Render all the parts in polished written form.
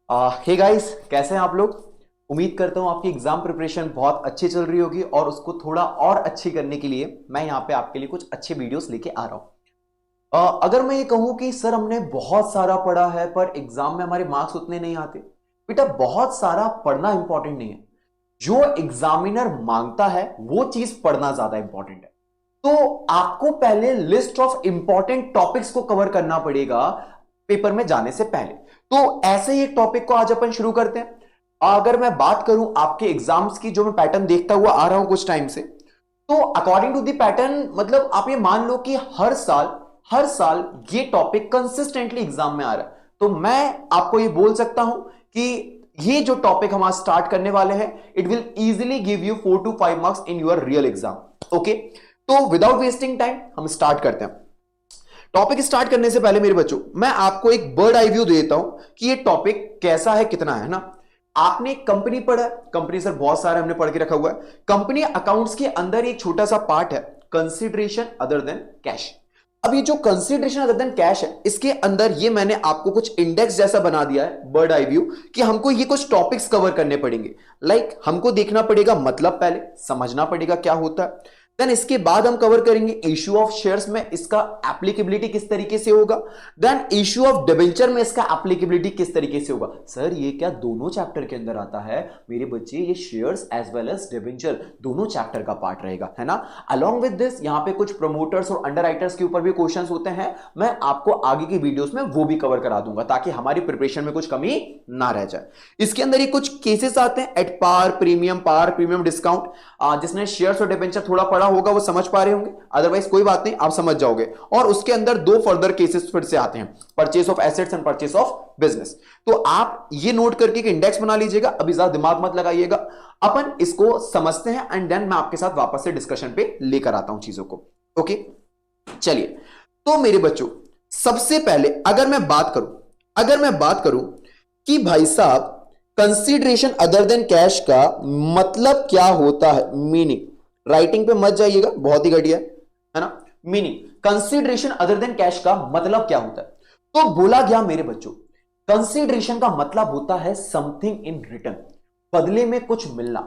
Hey guys, कैसे हैं आप लोग। उम्मीद करता हूं आपकी एग्जाम प्रिपरेशन बहुत अच्छी चल रही होगी और उसको थोड़ा और अच्छी करने के लिए मैं यहां पे आपके लिए कुछ अच्छे वीडियोस लेके आ रहा हूं। अगर मैं ये कहूं कि सर हमने बहुत सारा पढ़ा है पर एग्जाम में हमारे मार्क्स उतने नहीं आते, बेटा बहुत सारा पढ़ना इंपॉर्टेंट नहीं है। जो एग्जामिनर मांगता है वो चीज पढ़ना ज्यादा इंपॉर्टेंट है। तो आपको पहले लिस्ट ऑफ इंपॉर्टेंट टॉपिक्स को कवर करना पड़ेगा पेपर में जाने से पहले। तो ऐसे ही एक टॉपिक को आज अपन शुरू करते हैं। अगर मैं बात करूं आपके एग्जाम्स की, जो मैं पैटर्न देखता हुआ आ रहा हूं कुछ टाइम से, तो अकॉर्डिंग टू दी पैटर्न मतलब आप ये मान लो कि हर साल ये टॉपिक कंसिस्टेंटली एग्जाम में आ रहा है। तो मैं आपको ये बोल सकता हूं कि ये जो टॉपिक हम आज स्टार्ट करने वाले हैं, it will easily give you 4 to 5 marks in your real exam. Okay, तो विदाउट वेस्टिंग टाइम हम स्टार्ट करते हैं। टॉपिक स्टार्ट करने से पहले मेरे बच्चों, मैं आपको एक बर्ड आई व्यू देता हूं कि ये टॉपिक कैसा है, कितना है ना। आपने कंपनी पढ़ा, कंपनी सर बहुत सारे हमने पढ़ के रखा हुआ है। कंपनी अकाउंट्स के अंदर एक छोटा सा पार्ट है, कंसिडरेशन अदर देन कैश। अब ये जो कंसिडरेशन अदर देन कैश है, इसके अंदर ये मैंने आपको कुछ इंडेक्स जैसा बना दिया है, बर्ड आई व्यू, कि हमको ये कुछ टॉपिक्स कवर करने पड़ेंगे। लाइक हमको देखना पड़ेगा मतलब, पहले समझना पड़ेगा क्या होता है। देन इसके बाद हम कवर करेंगे इश्यू ऑफ शेयर्स में इसका एप्लीकेबिलिटी किस तरीके से होगा। देन इश्यू ऑफ डिबेंचर में इसका एप्लीकेबिलिटी किस तरीके से होगा। सर ये क्या दोनों चैप्टर के अंदर आता है? मेरे बच्चे, ये shares as well as debenture दोनों चैप्टर का पार्ट रहेगा, है ना। अलोंग विद दिस यहां पे कुछ प्रमोटर्स और अंडर राइटर्स के ऊपर भी क्वेश्चंस होते हैं। मैं आपको आगे की वीडियोस में वो भी कवर करा दूंगा ताकि हमारी प्रिपरेशन में कुछ कमी ना रह जाए। इसके अंदर ही कुछ केसेस आते हैं, एट पार प्रीमियम डिस्काउंट। जिसने शेयर्स और डिबेंचर थोड़ा पढ़ा होगा वो समझ पा रहे होंगे, अदरवाइज कोई बात नहीं, आप समझ जाओगे। और उसके अंदर दो फर्दर केसेस फिर से आते हैं, purchase of assets and purchase of business. तो आप ये नोट करके एक इंडेक्स बना लीजिएगा, अभी ज्यादा दिमाग मत लगाइएगा। अपन इसको समझते हैं एंड देन मैं आपके साथ वापस से डिस्कशन पे लेकर आता हूं चीजों को। ओके, चलिए। तो मेरे बच्चों, सबसे पहले अगर मैं बात करूं कि भाई साहब कंसीडरेशन अदर देन कैश का मतलब क्या होता है, मीनिंग, राइटिंग पे मत जाइएगा, बहुत ही घटिया है ना। Meaning, consideration other than cash का मतलब क्या होता है। तो बोला गया मेरे बच्चों, कंसीडरेशन का मतलब होता है समथिंग इन रिटर्न, बदले में कुछ मिलना।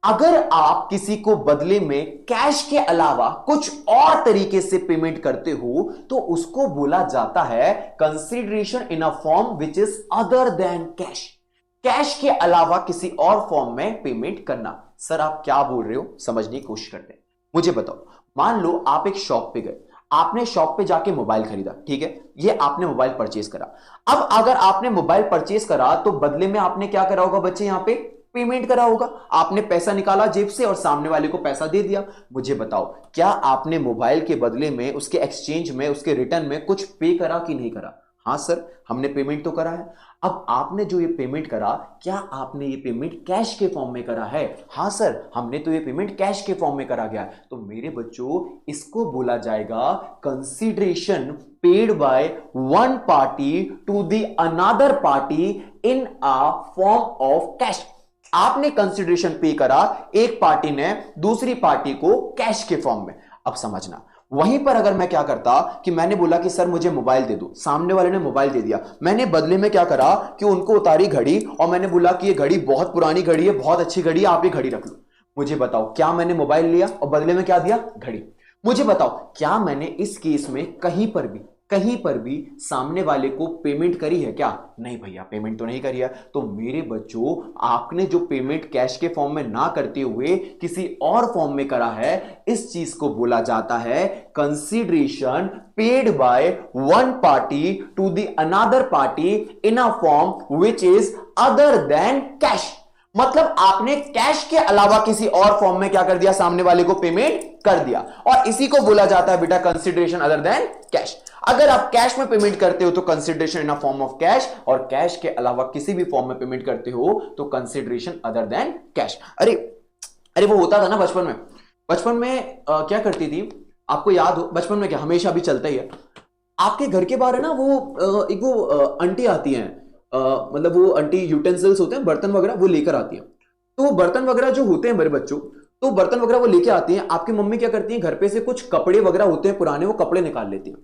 अगर आप किसी को बदले में कैश के अलावा कुछ और तरीके से पेमेंट करते हो तो उसको बोला जाता है consideration in a form which is other than cash. Cash के अलावा किसी और फॉर्म में पेमेंट करना। सर आप क्या बोल रहे हो, समझने की कोशिश करते हैं। मुझे बताओ, मान लो आप एक शॉप पे गए, आपने शॉप पे जाके मोबाइल खरीदा, ठीक है, ये आपने मोबाइल परचेज करा। अब अगर आपने मोबाइल परचेज करा तो बदले में आपने क्या करा होगा बच्चे, यहां पे पेमेंट करा होगा। आपने पैसा निकाला जेब से और सामने वाले को पैसा दे दिया। मुझे बताओ, क्या आपने मोबाइल के बदले में, उसके एक्सचेंज में, उसके रिटर्न में कुछ पे करा कि नहीं करा? हाँ सर, हमने पेमेंट तो करा है। अब आपने जो ये पेमेंट करा, क्या आपने ये पेमेंट कैश के फॉर्म में करा है? हाँ सर, हमने तो ये पेमेंट कैश के फॉर्म में करा गया। तो मेरे बच्चों, इसको बोला जाएगा consideration paid by one party to the another party in a form of cash. आपने कंसीडरेशन पे करा, एक पार्टी ने दूसरी पार्टी को कैश के फॉर्म में। अब समझना, वहीं पर अगर मैं क्या करता कि मैंने बोला कि सर मुझे मोबाइल दे दो, सामने वाले ने मोबाइल दे दिया, मैंने बदले में क्या करा कि उनको उतारी घड़ी और मैंने बोला कि ये घड़ी बहुत पुरानी घड़ी है, बहुत अच्छी घड़ी है, आप ये घड़ी रख लो। मुझे बताओ, क्या मैंने मोबाइल लिया और बदले में क्या दिया? घड़ी। मुझे बताओ, क्या मैंने इस केस में कहीं पर भी सामने वाले को पेमेंट करी है क्या? नहीं भैया, पेमेंट तो नहीं करी है। तो मेरे बच्चों, आपने जो पेमेंट कैश के फॉर्म में ना करते हुए किसी और फॉर्म में करा है, इस चीज को बोला जाता है consideration paid by one party to the another party in a form which is other than cash. मतलब आपने कैश के अलावा किसी और फॉर्म में क्या कर दिया, सामने वाले को पेमेंट कर दिया, और इसी को बोला जाता है बेटा कंसीडरेशन अदर देन कैश। अगर आप कैश में पेमेंट करते हो तो consideration in a form of cash, और कैश के अलावा किसी भी फॉर्म में पेमेंट करते हो तो कंसीडरेशन अदर देन कैश। अरे अरे वो होता था ना बचपन में क्या करती थी, आपको याद हो बचपन में, क्या हमेशा भी चलता ही है, आपके घर के बाहर है ना वो एक वो आंटी आती हैं, मतलब वो आंटी यूटेंसिल्स होते हैं, बर्तन वगैरह वो लेकर आती हैं। तो वो बर्तन वगैरह जो होते हैं मेरे बच्चों, तो बर्तन वगैरह वो लेके आती हैं। आपकी मम्मी क्या करती हैं, घर पे से कुछ कपड़े वगैरह होते हैं पुराने, वो कपड़े निकाल लेती हैं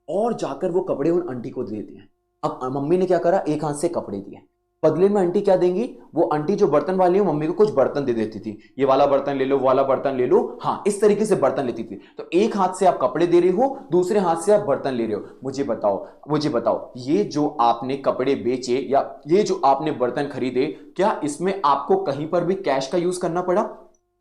और जाकर वो कपड़े उन आंटी को दे देती हैं। अब मम्मी ने क्या करा, एक हाथ से कपड़े दिए, बदले में आंटी क्या देंगी, वो आंटी जो बर्तन वाली है मम्मी को कुछ बर्तन दे देती थी, ये वाला बर्तन ले लो, वो वाला बर्तन ले लो, हाँ इस तरीके से बर्तन लेती थी। तो एक हाथ से आप कपड़े दे रहे हो, दूसरे हाथ से आप बर्तन ले रहे हो। मुझे बताओ ये जो आपने कपड़े बेचे या ये जो आपने बर्तन खरीदे, क्या इसमें आपको कहीं पर भी कैश का यूज करना पड़ा?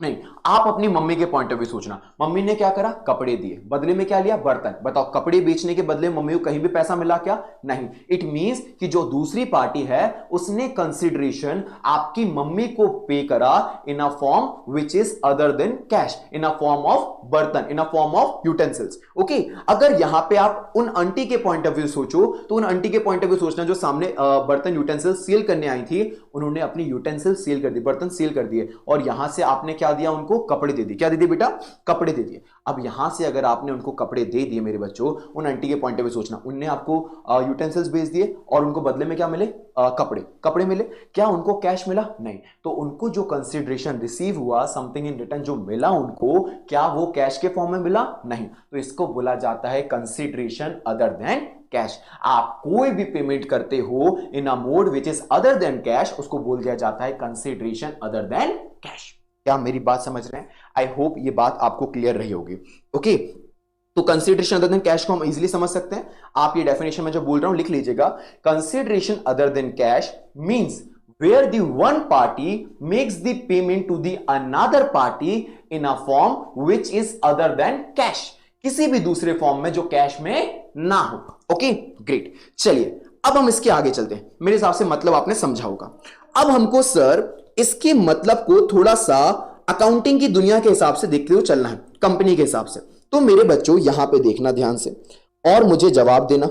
नहीं। आप अपनी मम्मी के पॉइंट ऑफ व्यू सोचना, मम्मी ने क्या करा, कपड़े दिए, बदले में क्या लिया, बर्तन। बताओ कपड़े बेचने के बदले मम्मी को कहीं भी पैसा मिला क्या? नहीं। इट मींस कि जो दूसरी पार्टी है उसने कंसिडरेशन आपकी मम्मी को पे करा in a form which is other than cash, in a form of बर्तन, in a form of utensils. Okay, अगर यहां पे आप उन आंटी के पॉइंट ऑफ व्यू सोचो तो उन आंटी के पॉइंट ऑफ व्यू सोचना जो सामने बर्तन यूटेंसिल सेल करने आई थी, उन्होंने अपनी यूटेंसिल सेल कर दी, बर्तन सेल कर दिए, और यहां से आपने क्या दिया उनको, कपड़े दे दिए। क्या दे दिए बेटा, कपड़े दे दिए। अब यहां से अगर आपने उनको कपड़े दे दिए मेरे बच्चों, उन आंटी के पॉइंट ऑफ व्यू सोचना, उनने आपको यूटेंसिल्स भेज दिए और उनको बदले में क्या मिले, कपड़े मिले। क्या उनको कैश मिला? नहीं। तो उनको जो कंसिडरेशन रिसीव हुआ, समथिंग इन रिटर्न जो मिला उनको, क्या वो कैश के फॉर्म में मिला? नहीं। तो इसको बोला जाता है कंसिडरेशन अदर देन कैश। आप कोई भी पेमेंट करते हो in a mode which is other than cash, उसको बोल दिया जाता है कंसिडरेशन अदर देन कैश। क्या मेरी बात समझ रहे हैं? आई होप ये बात आपको क्लियर रही होगी। ओके, तो कंसिडरेशन अदर देन कैश को हम इजीली समझ सकते हैं। आप ये डेफिनेशन में जो बोल रहा हूं लिख लीजिएगा, consideration other than cash means where the one party makes the payment to the another party in a form which is other than cash, किसी भी दूसरे फॉर्म में जो कैश में ना हो। ओके ग्रेट, चलिए अब हम इसके आगे चलते हैं। मेरे हिसाब से मतलब आपने समझा होगा। अब हमको सर इसके मतलब को थोड़ा सा अकाउंटिंग की दुनिया के हिसाब से देखते हुए चलना है, कंपनी के हिसाब से। तो मेरे बच्चों यहां पे देखना ध्यान से और मुझे जवाब देना।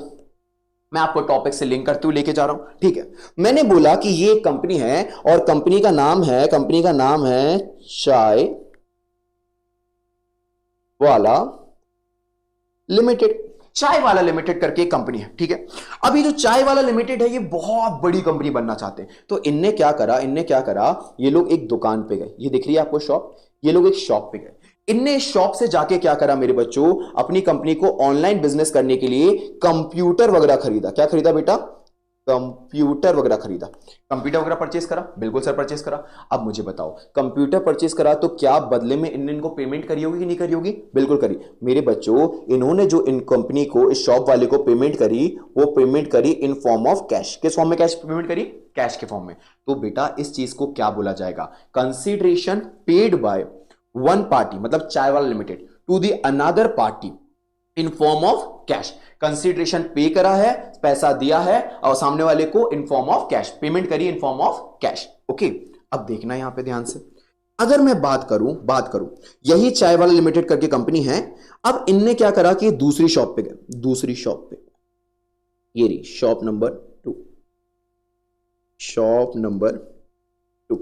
मैं आपको टॉपिक से लिंक करते हुए लेके जा रहा हूं, ठीक है। मैंने बोला कि ये एक कंपनी है और कंपनी का नाम है चाय वाला लिमिटेड। चाय वाला लिमिटेड करके एक कंपनी है, ठीक है। अब ये जो चाय वाला लिमिटेड है ये बहुत बड़ी कंपनी बनना चाहते हैं। तो इनने क्या करा, ये लोग एक दुकान पे गए, ये दिख रही है आपको शॉप, ये लोग एक शॉप पे गए। इनने इस शॉप से जाके क्या करा मेरे बच्चों, अपनी कंपनी को ऑनलाइन बिजनेस करने के लिए कंप्यूटर वगैरह खरीदा। क्या खरीदा बेटा, कंप्यूटर वगैरह खरीदा। कंप्यूटर वगैरह परचेस करा, बिल्कुल सर परचेस करा। अब मुझे बताओ कंप्यूटर परचेस करा तो क्या बदले में इनको पेमेंट करी होगी कि नहीं करी होगी? बिल्कुल करी। मेरे बच्चों इन्होंने जो इन कंपनी को, इस शॉप वाले को पेमेंट करी, वो पेमेंट करी इन फॉर्म ऑफ कैश। किस फॉर्म में कैश पेमेंट करी? कैश के फॉर्म में। तो बेटा इस चीज को क्या बोला जाएगा, consideration paid by one party, मतलब Chai Wala limited, to the another party in form of cash. Consideration pay करा है, पैसा दिया है और सामने वाले को in form of cash, payment करी in form of cash. Okay, अब देखना यहां पे ध्यान से, अगर मैं बात करूं यही चाय वाला लिमिटेड करके कंपनी है। अब इनने क्या करा कि दूसरी शॉप पे गए, दूसरी शॉप पे, ये रही शॉप नंबर 2, शॉप नंबर 2।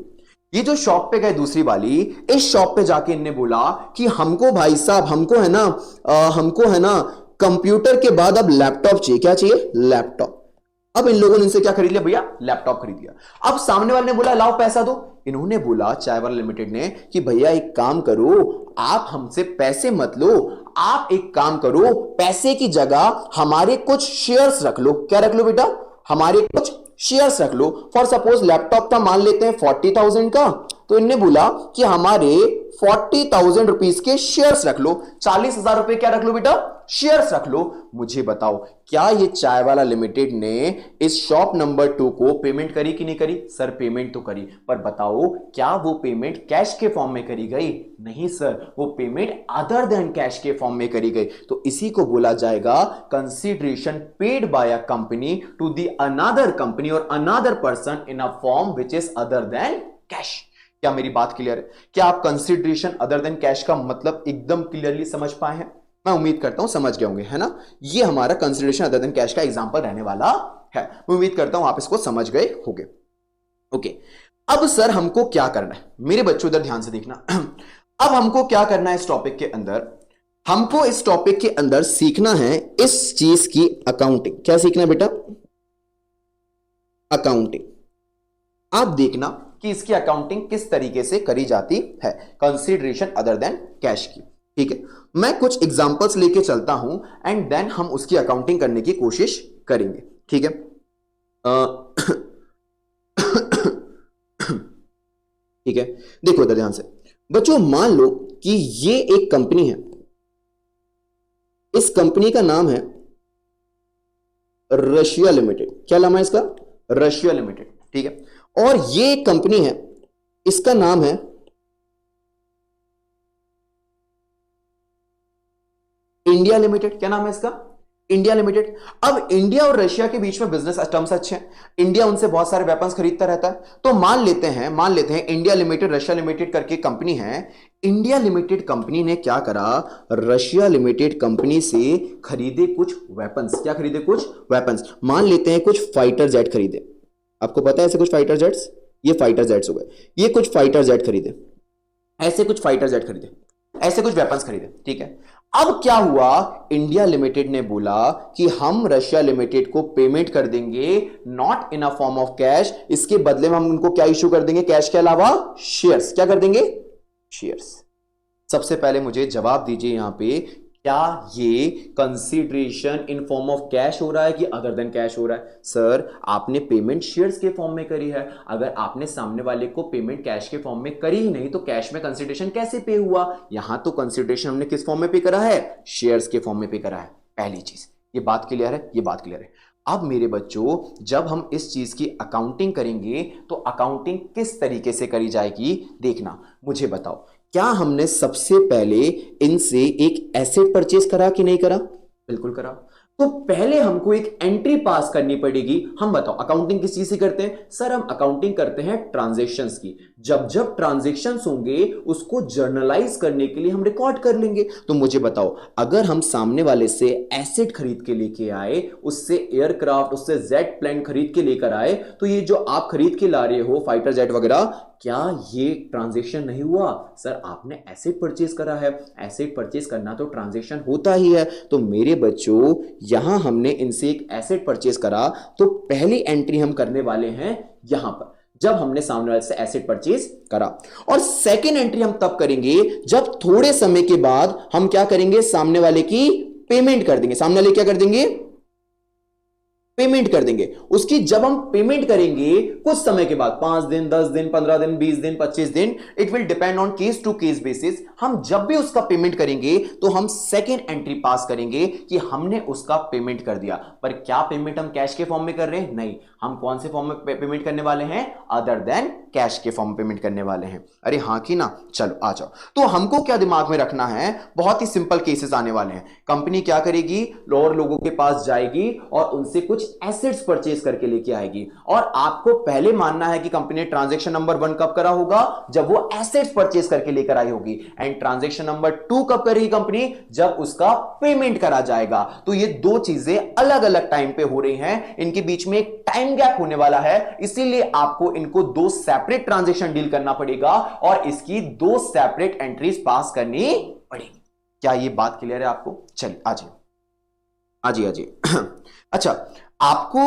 ये जो शॉप पे गए दूसरी वाली, इस शॉप पे जाके इनने बोला कि हमको भाई साहब, हमको है ना कंप्यूटर के बाद अब लैपटॉप चाहिए। क्या चाहिए? लैपटॉप। अब इन लोगों ने इनसे क्या खरीद लिया भैया? लैपटॉप खरीद लिया। अब सामने वाले ने बोला लाओ पैसा दो। इन्होंने बोला चाय वाला लिमिटेड ने कि भैया एक काम करो, आप हमसे पैसे मत लो, आप एक काम करो, पैसे की जगह हमारे कुछ शेयर्स रख लो। क्या रख लो बेटा? हमारे कुछ शेयर्स रख लो। फॉर सपोज लैपटॉप का मान लेते हैं 40,000 का, तो इनने बोला कि हमारे 40,000 रुपीज के शेयर्स रख लो। 40,000 रुपए क्या रख लो बेटा? शेयर्स रख लो। मुझे बताओ क्या ये चाय वाला लिमिटेड ने इस शॉप नंबर 2 को पेमेंट करी कि नहीं करी? सर पेमेंट तो करी, पर बताओ क्या वो पेमेंट कैश के फॉर्म में करी गई? नहीं सर, वो पेमेंट अदर देन कैश के फॉर्म में करी गई। तो इसी को बोला जाएगा consideration paid by a company to the another company और another person in a form which is other than cash. क्या मेरी बात क्लियर है? क्या आप कंसिडरेशन अदर देन कैश का मतलब एकदम क्लियरली समझ पाए हैं? मैं उम्मीद करता हूं समझ गए होंगे, है ना। ये हमारा कंसिडरेशन अदर देन कैश का एग्जांपल रहने वाला है। मैं उम्मीद करता हूं आप इसको समझ गए होंगे। ओके, अब सर हमको क्या करना है? मेरे बच्चों इधर ध्यान से देखना। अब हमको क्या करना है इस टॉपिक के अंदर? हमको इस टॉपिक के अंदर सीखना है इस चीज की अकाउंटिंग। क्या सीखना है बेटा? अकाउंटिंग। आप देखना कि इसकी अकाउंटिंग किस तरीके से करी जाती है कंसिडरेशन अदर देन कैश की, ठीक है। मैं कुछ एग्जांपल्स लेके चलता हूं एंड देन हम उसकी अकाउंटिंग करने की कोशिश करेंगे, ठीक है। ठीक है, देखो इधर ध्यान से बच्चों, मान लो कि ये एक कंपनी है, इस कंपनी का नाम है रशिया लिमिटेड। क्या नाम है इसका? रशिया लिमिटेड, ठीक है। और ये एक कंपनी है, इसका नाम है इंडिया लिमिटेड। क्या नाम है इसका? India limited. अब इंडिया और रशिया के बीच में बिजनेस टर्म्स अच्छे हैं, इंडिया उनसे बहुत सारे वेपन्स खरीदता रहता है, तो मान लेते हैं इंडिया लिमिटेड रशिया लिमिटेड करके कंपनी है। इंडिया लिमिटेड कंपनी ने क्या करा, रशिया लिमिटेड कंपनी से खरीदे कुछ वेपन्स। क्या खरीदे? कुछ वेपन्स। मान लेते हैं कुछ फाइटर जेट खरीदे। आपको पता है ऐसे कुछ फाइटर जेट्स, ये फाइटर जेट्स हो गए, ये कुछ फाइटर जेट खरीदे, ऐसे कुछ फाइटर जेट खरीदे, ऐसे कुछ वेपन्स खरीदे, ठीक है। अब क्या हुआ, इंडिया लिमिटेड ने बोला कि हम रशिया लिमिटेड को पेमेंट कर देंगे not in a form of cash, इसके बदले में हम उनको क्या इश्यू कर देंगे, कैश के अलावा शेयर्स। क्या कर देंगे? शेयर्स। सबसे पहले मुझे जवाब दीजिए यहां पे, क्या ये consideration in form of cash हो रहा है कि अदर देन कैश हो रहा है? सर, आपने पेमेंट शेयर्स के फॉर्म में करी है, अगर आपने सामने वाले को पेमेंट कैश के फॉर्म में करी ही नहीं तो कैश में कंसीडरेशन कैसे पे हुआ? यहां तो कंसीडरेशन हमने किस फॉर्म में पे करा है? शेयर्स के फॉर्म में पे करा है। पहली चीज, ये बात क्लियर है? ये बात क्लियर है। अब मेरे बच्चों, जब हम इस चीज की अकाउंटिंग करेंगे तो अकाउंटिंग किस तरीके से करी जाएगी, देखना। मुझे बताओ, क्या हमने सबसे पहले इनसे एक एसेट परचेज करा कि नहीं करा? बिल्कुल करा। तो पहले हमको एक एंट्री पास करनी पड़ेगी। हम बताओ अकाउंटिंग किस चीज से करते हैं? सर, हम अकाउंटिंग करते हैं ट्रांजैक्शंस की। जब जब ट्रांजैक्शंस होंगे उसको जर्नलाइज करने के लिए हम रिकॉर्ड कर लेंगे। तो मुझे बताओ, अगर हम सामने वाले से एसेट खरीद के लेके आए, उससे एयरक्राफ्ट, उससे जेट प्लेन खरीद के लेकर आए, तो ये जो आप खरीद के ला रहे हो फाइटर जेट वगैरह, क्या ये ट्रांजैक्शन नहीं हुआ? सर, आपने एसेट परचेज करा है, एसेट परचेज करना तो ट्रांजैक्शन होता ही है। तो मेरे बच्चों, यहां हमने इनसे एक एसेट परचेज करा, तो पहली एंट्री हम करने वाले हैं यहां पर, जब हमने सामने वाले से एसेट परचेज करा। और सेकेंड एंट्री हम तब करेंगे जब थोड़े समय के बाद हम क्या करेंगे, सामने वाले की पेमेंट कर देंगे। सामने वाले क्या कर देंगे? पेमेंट कर देंगे। उसकी जब हम पेमेंट करेंगे कुछ समय के बाद, 5 दिन, 10 दिन, 15 दिन, 20 दिन, 25 दिन, it will depend on case to case basis. हम जब भी उसका पेमेंट करेंगे तो हम सेकेंड एंट्री पास करेंगे कि हमने उसका पेमेंट कर दिया। पर क्या पेमेंट हम कैश के फॉर्म में कर रहे हैं? नहीं, हम कौन से फॉर्म में पेमेंट करने वाले हैं? अदर देन कैश के फॉर्म में पेमेंट करने वाले हैं। अरे हाँ कि ना? चलो आ जाओ। तो हमको क्या दिमाग में रखना है, बहुत ही सिंपल केसेस आने वाले हैं। कंपनी क्या करेगी, और लोगों के पास जाएगी और उनसे कुछ एसेट्स परचेज करके लेके आएगी। और आपको पहले मानना है कि कंपनी ने ट्रांजैक्शन नंबर 1 कब करा होगा? जब वो एसेट्स परचेज करके लेकर आई होगी। एंड ट्रांजैक्शन नंबर 2 कब करेगी कंपनी? जब उसका पेमेंट करा जाएगा। तो ये दो चीजें अलग अलग टाइम पे हो रही हैं, इनके बीच में एक टाइम गैप होने वाला है, इसीलिए आपको इनको दो सेपरेट ट्रांजैक्शन डील करना पड़ेगा और इसकी दो सेपरेट एंट्रीज पास करनी पड़ेगी। क्या ये बात क्लियर है आपको? चलिए आजिए। अच्छा, आपको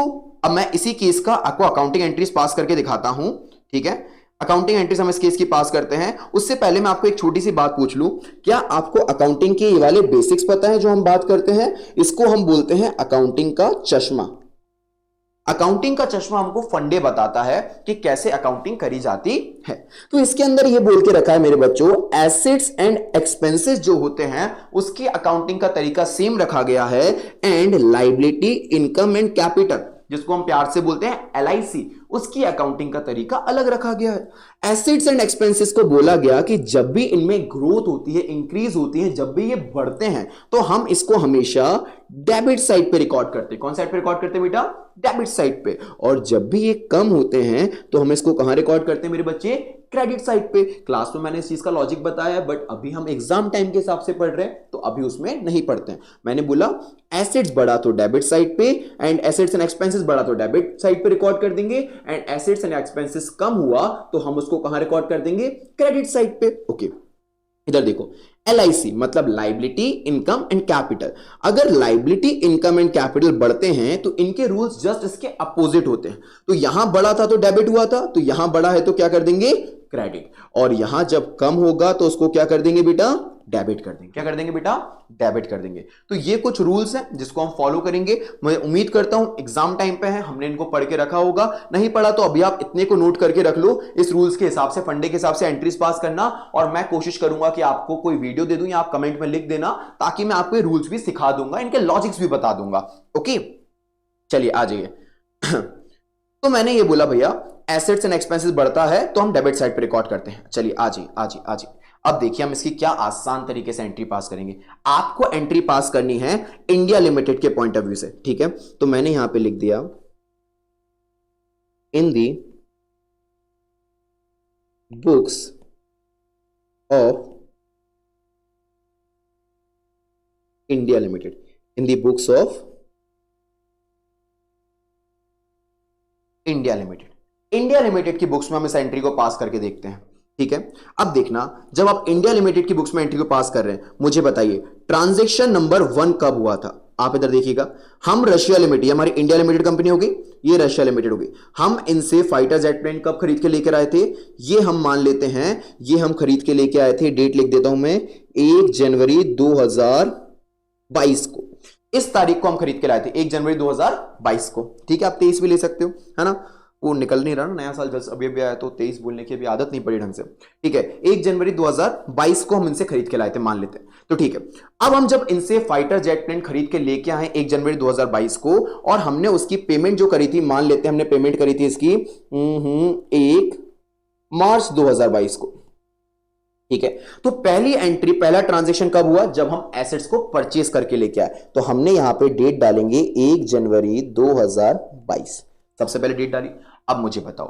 अब मैं इसी केस का आपको अकाउंटिंग एंट्रीज पास करके दिखाता हूं, ठीक है। अकाउंटिंग एंट्रीज हम इस केस की पास करते हैं। उससे पहले मैं आपको एक छोटी सी बात पूछ लूं, क्या आपको अकाउंटिंग के ये वाले बेसिक्स पता है जो हम बात करते हैं? इसको हम बोलते हैं अकाउंटिंग का चश्मा। अकाउंटिंग का चश्मा हमको फंडे बताता है कि कैसे अकाउंटिंग करी जाती है। तो इसके अंदर ये बोल के रखा है मेरे बच्चों, एसेट्स एंड एक्सपेंसेस जो होते हैं उसकी अकाउंटिंग का तरीका सेम रखा गया है। And liability, income and capital, जिसको हम प्यार से बोलते हैं LIC, उसकी अकाउंटिंग का तरीका अलग रखा गया है। एसेट्स एंड एक्सपेंसेस को बोला गया कि जब भी इनमें ग्रोथ होती है, इंक्रीज होती है, जब भी ये बढ़ते हैं, तो हम इसको हमेशा डेबिट साइड पे रिकॉर्ड करते हैं। कौन साइड पे रिकॉर्ड करते हैं बेटा? डेबिट साइड पे। और जब भी ये कम होते हैं तो हम इसको कहां रिकॉर्ड करते हैं मेरे बच्चे? क्रेडिट साइड पे। क्लास में मैंने इस चीज का लॉजिक बताया, बट अभी हम एग्जाम टाइम के हिसाब से पढ़ रहे हैं तो अभी उसमें नहीं पढ़ते हैं। मैंने बोला एसेट्स बढ़ा तो डेबिट साइड पे, एंड एसेट्स एंड एक्सपेंसेस बढ़ा तो डेबिट साइड पे रिकॉर्ड कर देंगे, एंड एसेट्स एंड एक्सपेंसेस कम हुआ तो हम उसको कहां रिकॉर्ड कर देंगे? क्रेडिट साइड पे। ओके, इधर देखो, LIC मतलब लाइबिलिटी, इनकम एंड कैपिटल। अगर लाइबिलिटी, इनकम एंड कैपिटल बढ़ते हैं तो इनके रूल्स जस्ट इसके अपोजिट होते हैं। तो यहां बढ़ा था तो डेबिट हुआ था, तो यहां बढ़ा है तो क्या कर देंगे? क्रेडिट। और यहां जब कम होगा तो उसको क्या कर देंगे बेटा? डेबिट कर देंगे। क्या कर देंगे बेटा? डेबिट कर देंगे। तो ये कुछ रूल्स हैं जिसको हम फॉलो करेंगे। मैं उम्मीद करता हूं एग्जाम टाइम पे है, हमने इनको पढ़ के रखा होगा। नहीं पढ़ा तो अभी आप इतने को नोट करके रख लो, इस रूल्स के हिसाब से, फंडे के हिसाब से एंट्रीज पास करना। और मैं कोशिश करूंगा कि आपको कोई वीडियो दे दूं या आप कमेंट में लिख देना, ताकि मैं आपको ये रूल्स भी सिखा दूंगा, इनके लॉजिक्स भी बता दूंगा। ओके, चलिए आ जाइए। तो मैंने ये बोला भैया एसेट्स एंड एक्सपेंसेस बढ़ता है तो हम डेबिट साइड पे रिकॉर्ड करते हैं। चलिए आ जाइए आ जाइए आ जाइए। अब देखिए हम इसकी क्या आसान तरीके से एंट्री पास करेंगे। आपको एंट्री पास करनी है इंडिया लिमिटेड के पॉइंट ऑफ व्यू से, ठीक है? तो मैंने यहां पे लिख दिया in the books of India limited, in the books of India limited. India limited की बुक्स में हम इस एंट्री को पास करके देखते हैं, ठीक है? अब देखना, जब आप इंडिया लिमिटेड की बुक्स में एंट्री को पास कर रहे हैं, मुझे बताइए ट्रांजैक्शन नंबर 1 कब हुआ था? आप इधर देखिएगा, हम रशिया लिमिटेड, हमारी इंडिया लिमिटेड कंपनी होगी, ये रशिया लिमिटेड होगी। हम इनसे फाइटर जेट प्लेन कब खरीद के लेकर आए थे? ये हम मान लेते हैं ये हम खरीद के लेके आए थे, डेट लिख देता हूं मैं, 1 जनवरी 2022 को। इस तारीख को हम खरीद के लाए थे, 1 जनवरी 2022 को, ठीक है? आप 23 भी ले सकते हो, है ना? वो निकल नहीं रहा ना, नया साल जस्ट अभी अभी आया तो 23 बोलने की अभी आदत नहीं पड़ी ढंग से, ठीक है? 1 जनवरी 2022 को हम इनसे खरीद के लाए थे, मान लेते हैं, तो ठीक है। अब हम जब इनसे फाइटर जेट प्लेन खरीद के लेके आए 1 जनवरी 2022 को, और हमने उसकी पेमेंट जो करी थी, मान लेते हैं हमने पेमेंट करी थी इसकी 1 मार्च 2022 को, ठीक है? तो पहली एंट्री, पहला ट्रांजैक्शन कब हुआ? जब हम एसेट्स को परचेस करके लेके आए। तो हमने यहां पे डेट डालेंगे 1 जनवरी 2022, सबसे पहले डेट डाली। अब मुझे बताओ,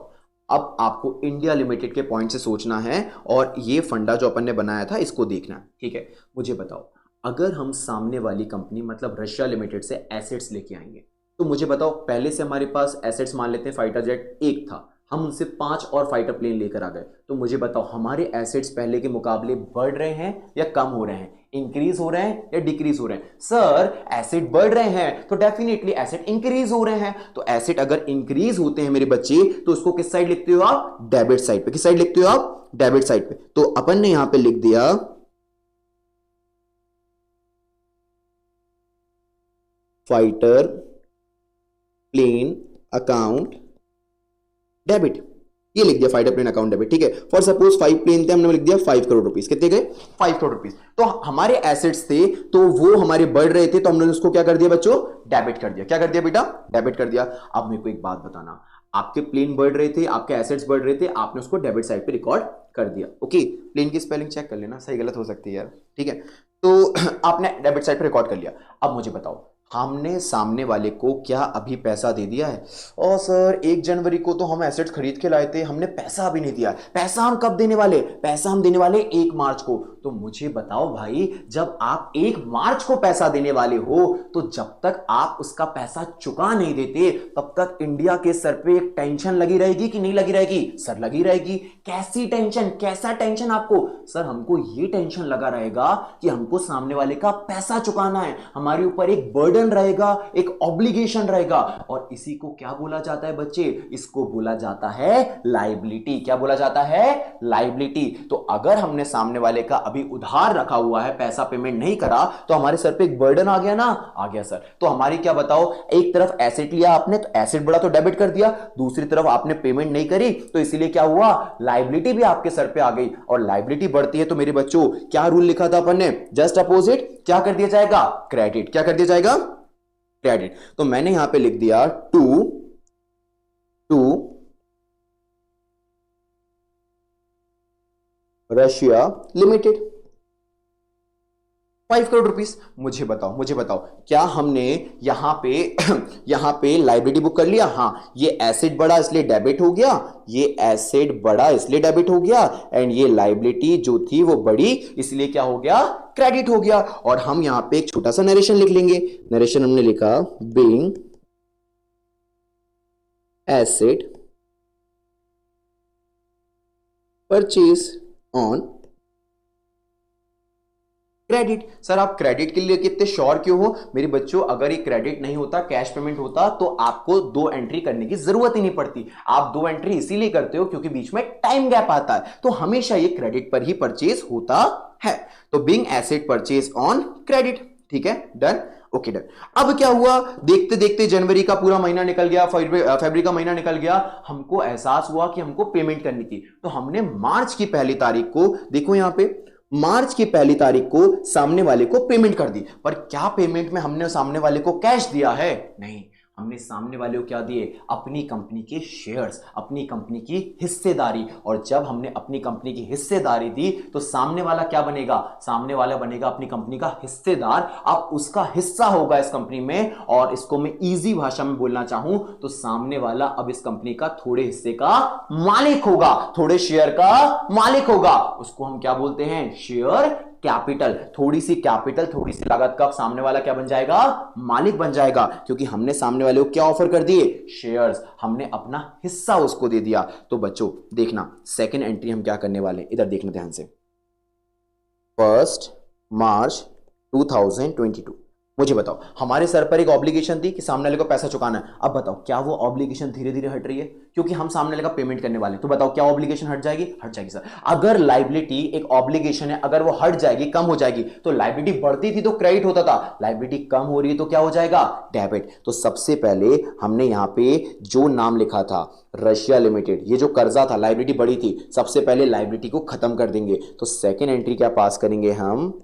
अब आपको इंडिया लिमिटेड के पॉइंट से सोचना है और ये फंडा जो अपन ने बनाया था इसको देखना है, ठीक है? मुझे बताओ, अगर हम सामने वाली कंपनी मतलब रशिया लिमिटेड से एसेट्स लेके आएंगे, तो मुझे बताओ, पहले से हमारे पास एसेट्स मान लेते हैं फाइटर जेट 1 था, हम उनसे 5 और फाइटर प्लेन लेकर आ गए, तो मुझे बताओ हमारे एसेट्स पहले के मुकाबले बढ़ रहे हैं या कम हो रहे हैं, इंक्रीज हो रहे हैं या डिक्रीज हो रहे हैं? सर एसेट बढ़ रहे हैं तो डेफिनेटली एसेट इंक्रीज हो रहे हैं। तो एसेट अगर इंक्रीज होते हैं मेरे बच्चे, तो उसको किस साइड लिखते हो आप? डेबिट साइड पे। किस साइड लिखते हो आप? डेबिट साइड पे। तो अपन ने यहां पे लिख दिया फाइटर प्लेन अकाउंट डेबिट, ये लिख दिया फाइटर प्लेन अकाउंट डेबिट, ठीक है? फॉर सपोज 5 प्लेन थे, हमने लिख दिया 5 करोड़ रुपीस। कितने गए? 5 करोड़ रुपीस। तो हमारे एसेट्स थे तो वो हमारे बढ़ रहे थे, तो हमने उसको क्या कर दिया बच्चों? डेबिट कर दिया। क्या कर दिया बेटा? डेबिट कर दिया। अब मेरे को एक बात बताना, आपके प्लेन बढ़ रहे थे, आपके एसेट्स बढ़ रहे थे, आपने उसको डेबिट साइड पे रिकॉर्ड कर दिया, ओके? प्लेन की स्पेलिंग चेक कर लेना, सही गलत हो सकती है यार, ठीक है? तो आपने डेबिट साइड पे रिकॉर्ड कर लिया। अब मुझे बताओ, हमने सामने वाले को क्या अभी पैसा दे दिया है? और सर 1 जनवरी को तो हम एसेट्स खरीद के लाए थे, हमने पैसा अभी नहीं दिया। पैसा हम कब देने वाले? पैसा हम देने वाले 1 मार्च को। तो मुझे बताओ भाई, जब आप 1 मार्च को पैसा देने वाले हो, तो जब तक आप उसका पैसा चुका नहीं देते, तब तक इंडिया के सर पे एक टेंशन लगी रहेगी कि नहीं लगी रहेगी? सर लगी रहेगी। कैसी टेंशन? कैसा टेंशन आपको? सर हमको ये टेंशन लगा रहेगा कि हमको सामने वाले का पैसा चुकाना है, हमारे ऊपर एक बर्डन रहेगा, एक ऑब्लिगेशन रहेगा। और इसी को क्या बोला जाता है बच्चे? इसको बोला जाता है लायबिलिटी। क्या बोला जाता है? लायबिलिटी। तो अगर हमने सामने वाले का अभी उधार रखा हुआ है, पैसा पेमेंट नहीं करा, तो हमारे सर पे एक बर्डन आ गया ना? आ गया सर। तो हमारी क्या बताओ, एक तरफ एसेट लिया आपने तो एसेट बढ़ा तो डेबिट कर दिया, दूसरी तरफ आपने पेमेंट नहीं करी तो इसीलिए क्या हुआ? लायबिलिटी भी आपके सर पे आ गई। और लायबिलिटी बढ़ती है तो मेरे बच्चों क्या रूल लिखा था अपन ने? जस्ट अपोजिट क्या कर दिया जाएगा? क्रेडिट। क्या कर दिया जाएगा? क्रेडिट। तो मैंने यहां पे लिख दिया to Russia limited 5 crore rupees. मुझे बताओ क्या हमने यहां पे लाइबिलिटी बुक कर लिया? हाँ, ये एसेट बढ़ा इसलिए डेबिट हो गया, ये एसेट बढ़ा इसलिए डेबिट हो गया, एंड ये लाइबिलिटी जो थी वो बढ़ी इसलिए क्या हो गया? क्रेडिट हो गया। और हम यहां पे एक छोटा सा नरेशन लिख लेंगे। नरेशन हमने लिखा being asset purchase on credit. Sir आप क्रेडिट के लिए कितने श्योर क्यों हो? मेरे बच्चों, अगर ये क्रेडिट नहीं होता, कैश पेमेंट होता, तो आपको 2 एंट्री करने की जरूरत ही नहीं पड़ती। आप 2 एंट्री इसीलिए करते हो क्योंकि बीच में टाइम गैप आता है, तो हमेशा ये क्रेडिट पर ही परचेज होता है। तो being asset purchase on credit, ठीक है, डन, ओके डन। अब क्या हुआ, देखते देखते जनवरी का पूरा महीना निकल गया, फरवरी का महीना निकल गया, हमको एहसास हुआ कि हमको पेमेंट करनी थी। तो हमने मार्च की पहली तारीख को, देखो यहां पे, मार्च की पहली तारीख को सामने वाले को पेमेंट कर दी। पर क्या पेमेंट में हमने सामने वाले को कैश दिया है? नहीं, हमने सामने वाले को क्या दिए? अपनी कंपनी के शेयर्स, अपनी कंपनी की हिस्सेदारी। और जब हमने अपनी कंपनी की हिस्सेदारी दी तो सामने वाला क्या बनेगा? सामने वाला बनेगा अपनी कंपनी का हिस्सेदार। अब उसका हिस्सा होगा इस कंपनी में, और इसको मैं इजी भाषा में बोलना चाहूं तो सामने वाला अब इस कंपनी का थोड़े हिस्से का मालिक होगा, थोड़े शेयर का मालिक होगा। उसको हम क्या बोलते हैं? Share capital. थोड़ी सी कैपिटल, थोड़ी सी लागत का सामने वाला क्या बन जाएगा? मालिक बन जाएगा, क्योंकि हमने सामने वाले को क्या ऑफर कर दिए? शेयर्स। हमने अपना हिस्सा उसको दे दिया। तो बच्चों देखना, सेकंड एंट्री हम क्या करने वाले, इधर देखना ध्यान से। 1 मार्च 2022, मुझे बताओ, हमारे सर पर एक ऑब्लिगेशन थी कि सामने वाले को पैसा चुकाना है। अब बताओ क्या वो ऑब्लिगेशन धीरे धीरे हट रही है? क्योंकि हम सामने वाले का पेमेंट करने वाले हैं। तो बताओ क्या ऑब्लिगेशन हट जाएगी? हट जाएगी सर। अगर लायबिलिटी, एक ऑब्लिगेशन है, अगर वो हट जाएगी, कम हो जाएगी, तो लायबिलिटी बढ़ती थी तो क्रेडिट होता था, लायबिलिटी कम हो रही है तो क्या हो जाएगा? डेबिट। तो सबसे पहले हमने यहां पे जो नाम लिखा था रशिया लिमिटेड, ये जो कर्जा था, लायबिलिटी बढ़ी थी, सबसे पहले लायबिलिटी को खत्म कर देंगे। तो सेकेंड एंट्री क्या पास करेंगे हम?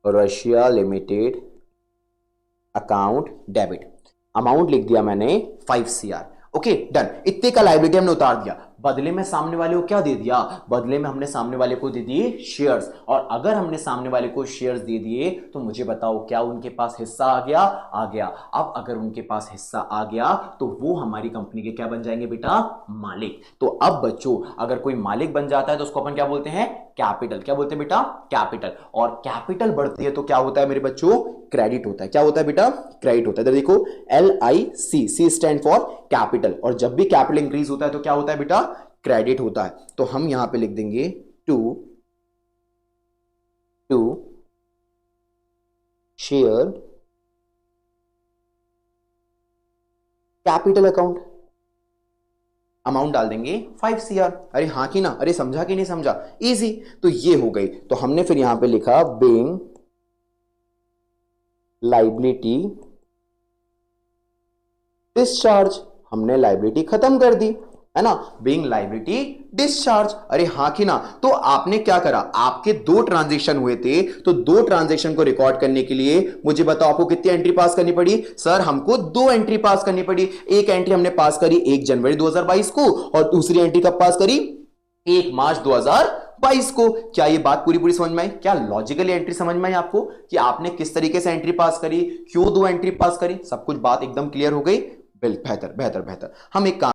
Russia limited account debit. Amount लिख दिया मैंने 5 CR। Okay done. इतने का लायबिलिटी हमने उतार दिया। बदले में सामने वाले को क्या दे दिया? बदले में हमने सामने वाले को दे दिए शेयर्स। और अगर हमने सामने वाले को शेयर्स दे दिए तो मुझे बताओ क्या उनके पास हिस्सा आ गया? आ गया। अब अगर उनके पास हिस्सा आ गया तो वो हमारी कंपनी के क्या बन जाएंगे बेटा? मालिक। तो अब बच्चों अगर कोई मालिक बन जाता है तो उसको अपन क्या बोलते हैं? कैपिटल। क्या बोलते हैं बेटा? कैपिटल। और कैपिटल बढ़ती है तो क्या होता है मेरे बच्चों? क्रेडिट होता है। क्या होता है बेटा? क्रेडिट होता है। इधर देखो LIC, C stand for capital. और जब भी कैपिटल इंक्रीज होता है तो क्या होता है बेटा? क्रेडिट होता है। तो हम यहां पे लिख देंगे to share capital account. Amount डाल देंगे 5 CR। अरे हां कि ना? अरे समझा कि नहीं समझा? इजी। तो ये हो गई। तो हमने फिर यहां पे लिखा बीइंग लायबिलिटी डिस्चार्ज। हमने लायबिलिटी खत्म कर दी, है ना? Being liability discharge. अरे हां कि ना? तो आपने क्या करा? आपके 2 ट्रांजैक्शन हुए थे, तो 2 ट्रांजैक्शन को रिकॉर्ड करने के लिए मुझे बताओ आपको कितनी एंट्री पास करनी पड़ी? सर हमको 2 एंट्री पास करनी पड़ी। एक एंट्री हमने पास करी 1 जनवरी 2022 को, और दूसरी एंट्री कब पास करी? 1 मार्च 2022 को। क्या ये बात पूरी पूरी समझ में आई? क्या लॉजिकली एंट्री समझ में आई आपको कि आपने किस तरीके से एंट्री पास करी, क्यों 2 एंट्री पास करी? सब कुछ बात एकदम क्लियर हो गई। बेहतर बेहतर बेहतर। हम एक काम